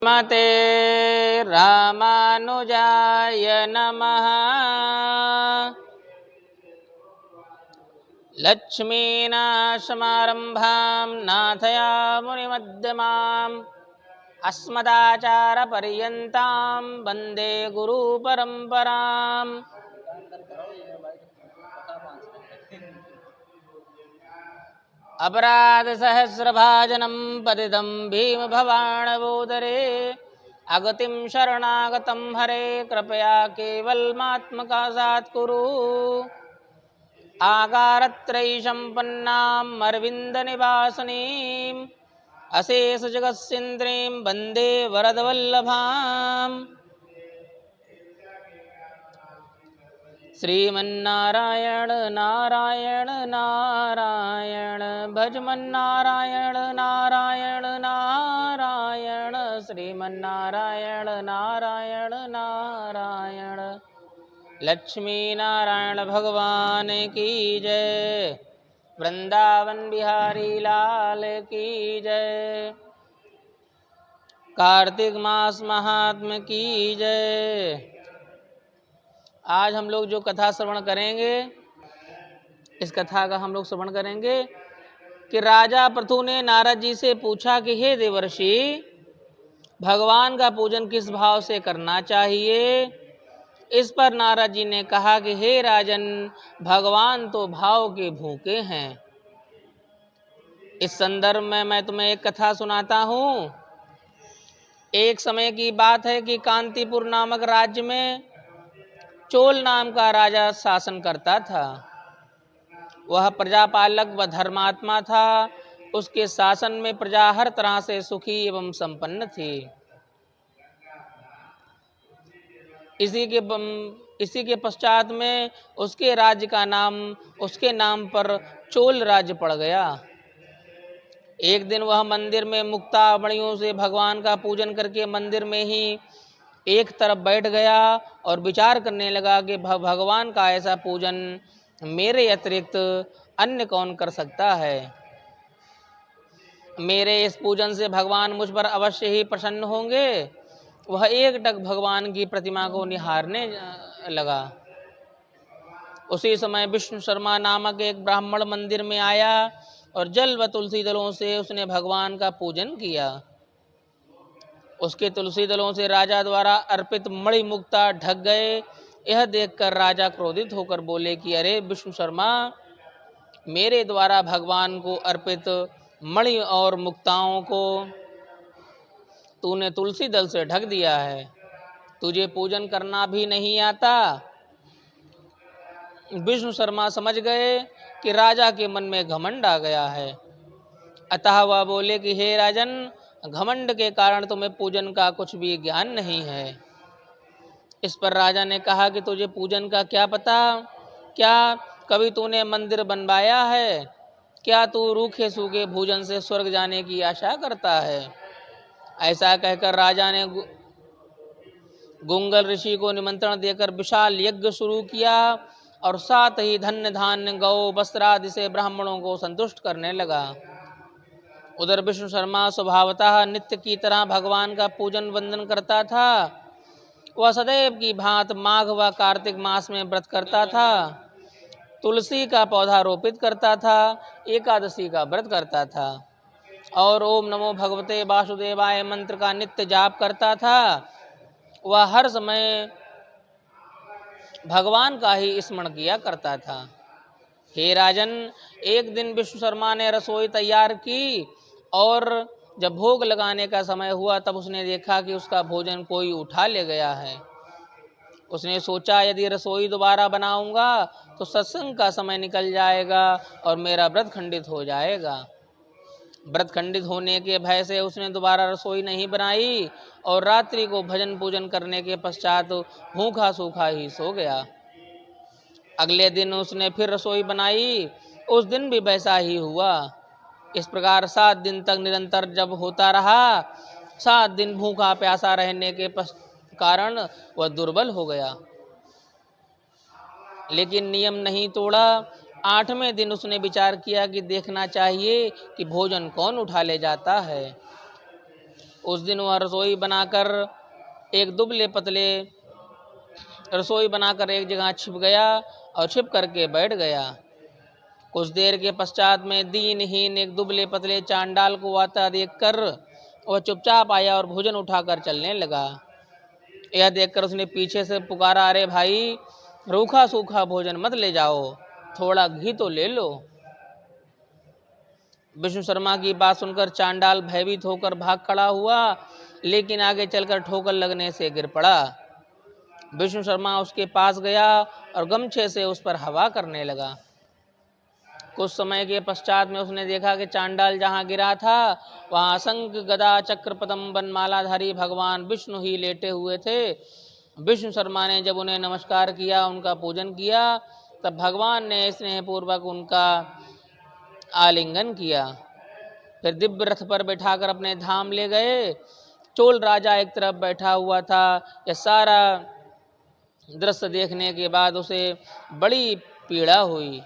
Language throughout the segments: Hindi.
मते रामानुजाय नमः। लक्ष्मीनाथसमारम्भां नाथयामुनिमध्यमाम् अस्मदाचार्यपर्यन्तां वन्दे गुरुपरम्पराम्। अपराधसहस्रभाजनं पतितं भीमभवाणवोदरे अगतिं शरणागतं हरे कृपया केवलमात्मकासात् कुरु। आकारत्रयीसम्पन्नां अरविन्दनिवासिनीम् अशेषजगत्सिन्धुं वन्दे वरदवल्लभाम्। श्रीमन्नारायण नारायण नारायण भजमन्नारायण नारायण नारायण श्रीमन्नारायण नारायण नारायण। लक्ष्मी नारायण भगवान की जय। वृंदावन बिहारी लाल की जय। कार्तिक मास महात्म की जय। आज हम लोग जो कथा श्रवण करेंगे, इस कथा का हम लोग श्रवण करेंगे कि राजा पृथु ने नारद जी से पूछा कि हे देवर्षि, भगवान का पूजन किस भाव से करना चाहिए। इस पर नारद जी ने कहा कि हे राजन, भगवान तो भाव के भूखे हैं। इस संदर्भ में मैं तुम्हें एक कथा सुनाता हूँ। एक समय की बात है कि कांतिपुर नामक राज्य में चोल नाम का राजा शासन करता था। वह प्रजापालक व धर्मात्मा था। उसके शासन में प्रजा हर तरह से सुखी एवं संपन्न थी। इसी के पश्चात में उसके राज्य का नाम उसके नाम पर चोल राज्य पड़ गया। एक दिन वह मंदिर में मुक्तामणियों से भगवान का पूजन करके मंदिर में ही एक तरफ बैठ गया और विचार करने लगा कि भगवान का ऐसा पूजन मेरे अतिरिक्त अन्य कौन कर सकता है। मेरे इस पूजन से भगवान मुझ पर अवश्य ही प्रसन्न होंगे। वह एकटक भगवान की प्रतिमा को निहारने लगा। उसी समय विष्णु शर्मा नामक एक ब्राह्मण मंदिर में आया और जल व तुलसी दलों से उसने भगवान का पूजन किया। उसके तुलसी दलों से राजा द्वारा अर्पित मणि मुक्ता ढक गए। यह देखकर राजा क्रोधित होकर बोले कि अरे विष्णु शर्मा, मेरे द्वारा भगवान को अर्पित मणि और मुक्ताओं को तूने तुलसी दल से ढक दिया है। तुझे पूजन करना भी नहीं आता। विष्णु शर्मा समझ गए कि राजा के मन में घमंड आ गया है। अतः वह बोले कि हे राजन, घमंड के कारण तुम्हें पूजन का कुछ भी ज्ञान नहीं है। इस पर राजा ने कहा कि तुझे पूजन का क्या पता। क्या कभी तूने मंदिर बनवाया है? क्या तू रूखे सूखे भोजन से स्वर्ग जाने की आशा करता है? ऐसा कहकर राजा ने गुंगल ऋषि को निमंत्रण देकर विशाल यज्ञ शुरू किया और साथ ही धन्य धान्य गौ वस्त्र आदि से ब्राह्मणों को संतुष्ट करने लगा। उधर विष्णु शर्मा स्वभावतः नित्य की तरह भगवान का पूजन वंदन करता था। वह सदैव की भांति माघ व कार्तिक मास में व्रत करता था। तुलसी का पौधा रोपित करता था। एकादशी का व्रत करता था और ओम नमो भगवते वासुदेवाय मंत्र का नित्य जाप करता था। वह हर समय भगवान का ही स्मरण किया करता था। हे राजन, एक दिन विष्णु शर्मा ने रसोई तैयार की और जब भोग लगाने का समय हुआ तब उसने देखा कि उसका भोजन कोई उठा ले गया है। उसने सोचा यदि रसोई दोबारा बनाऊंगा तो सत्संग का समय निकल जाएगा और मेरा व्रत खंडित हो जाएगा। व्रत खंडित होने के भय से उसने दोबारा रसोई नहीं बनाई और रात्रि को भजन पूजन करने के पश्चात भूखा सूखा ही सो गया। अगले दिन उसने फिर रसोई बनाई। उस दिन भी वैसा ही हुआ। इस प्रकार 7 दिन तक निरंतर जब होता रहा, 7 दिन भूखा प्यासा रहने के कारण वह दुर्बल हो गया, लेकिन नियम नहीं तोड़ा। 8वें दिन उसने विचार किया कि देखना चाहिए कि भोजन कौन उठा ले जाता है। उस दिन वह रसोई बनाकर एक जगह छिप गया और छिप करके बैठ गया। कुछ देर के पश्चात में दीनहीन एक दुबले पतले चांडाल को आता देखकर वह चुपचाप आया और भोजन उठाकर चलने लगा। यह देखकर उसने पीछे से पुकारा, अरे भाई, रूखा सूखा भोजन मत ले जाओ, थोड़ा घी तो ले लो। विष्णु शर्मा की बात सुनकर चांडाल भयभीत होकर भाग खड़ा हुआ, लेकिन आगे चलकर ठोकर लगने से गिर पड़ा। विष्णु शर्मा उसके पास गया और गमछे से उस पर हवा करने लगा। कुछ समय के पश्चात में उसने देखा कि चांडाल जहाँ गिरा था वहाँ असंख्य गदा चक्र पदम मालाधारी भगवान विष्णु ही लेटे हुए थे। विष्णु शर्मा ने जब उन्हें नमस्कार किया, उनका पूजन किया, तब भगवान ने स्नेहपूर्वक उनका आलिंगन किया। फिर दिव्य रथ पर बैठाकर अपने धाम ले गए। चोल राजा एक तरफ बैठा हुआ था। यह सारा दृश्य देखने के बाद उसे बड़ी पीड़ा हुई।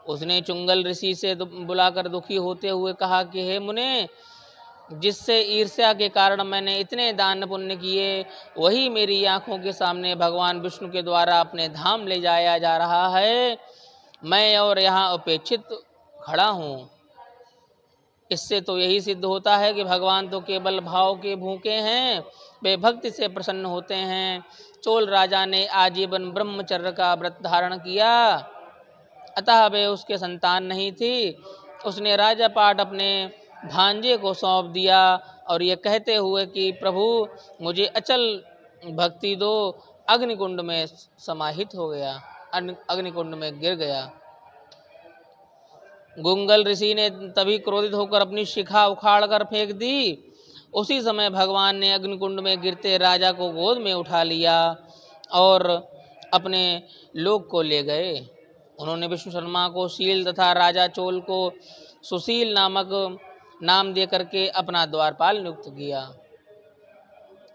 उसने चुंगल ऋषि से बुलाकर दुखी होते हुए कहा कि हे मुने, जिससे ईर्ष्या के कारण मैंने इतने दान पुण्य किए, वही मेरी आंखों के सामने भगवान विष्णु के द्वारा अपने धाम ले जाया जा रहा है। मैं और यहाँ उपेक्षित खड़ा हूँ। इससे तो यही सिद्ध होता है कि भगवान तो केवल भाव के भूखे हैं, वे भक्ति से प्रसन्न होते हैं। चोल राजा ने आजीवन ब्रह्मचर्य का व्रत धारण किया, अतः वे उसके संतान नहीं थी। उसने राजपाट अपने भांजे को सौंप दिया और ये कहते हुए कि प्रभु, मुझे अचल भक्ति दो, अग्निकुंड में समाहित हो गया, अग्निकुंड में गिर गया। गुंगल ऋषि ने तभी क्रोधित होकर अपनी शिखा उखाड़ कर फेंक दी। उसी समय भगवान ने अग्निकुंड में गिरते राजा को गोद में उठा लिया और अपने लोक को ले गए। उन्होंने विष्णु शर्मा को शील तथा राजा चोल को सुशील नामक नाम दे करके अपना द्वारपाल नियुक्त किया।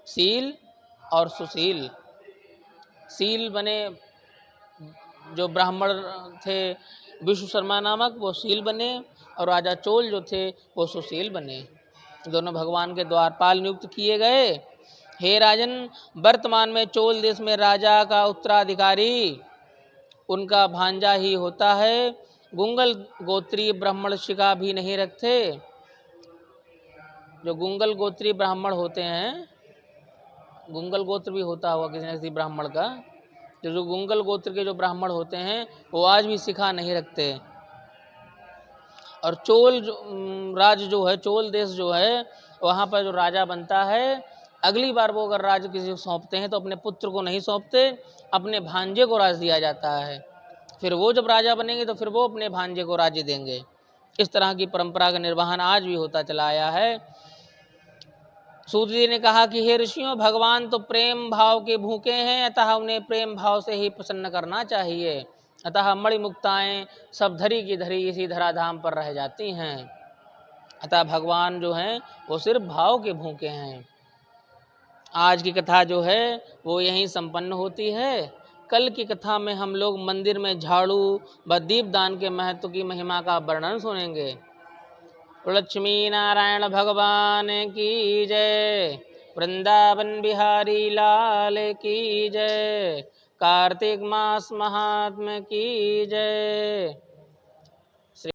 शील और सुशील, शील बने जो ब्राह्मण थे विष्णु शर्मा नामक, वो शील बने, और राजा चोल जो थे वो सुशील बने। दोनों भगवान के द्वारपाल नियुक्त किए गए। हे राजन, वर्तमान में चोल देश में राजा का उत्तराधिकारी उनका भांजा ही होता है। गुंगल गोत्री ब्राह्मण शिखा भी नहीं रखते। जो गुंगल गोत्री ब्राह्मण होते हैं, गुंगल गोत्र भी होता होगा किसी न किसी ब्राह्मण का, जो गुंगल गोत्र के जो ब्राह्मण होते हैं वो आज भी शिखा नहीं रखते। और चोल राज जो है, चोल देश जो है, वहाँ पर जो राजा बनता है, अगली बार वो अगर राज किसी को सौंपते हैं तो अपने पुत्र को नहीं सौंपते, अपने भांजे को राज दिया जाता है। फिर वो जब राजा बनेंगे तो फिर वो अपने भांजे को राज्य देंगे। इस तरह की परंपरा का निर्वहन आज भी होता चला आया है। सूत जी ने कहा कि हे ऋषियों, भगवान तो प्रेम भाव के भूखे हैं, अतः उन्हें प्रेम भाव से ही प्रसन्न करना चाहिए। अतः मणिमुक्ताएं सब धरी की धरी इसी धराधाम पर रह जाती हैं। अतः भगवान जो हैं वो सिर्फ भाव के भूखे हैं। आज की कथा जो है वो यहीं संपन्न होती है। कल की कथा में हम लोग मंदिर में झाड़ू व दीपदान के महत्व की महिमा का वर्णन सुनेंगे। लक्ष्मी नारायण भगवान की जय। वृंदावन बिहारी लाल की जय। कार्तिक मास महात्मा की जय।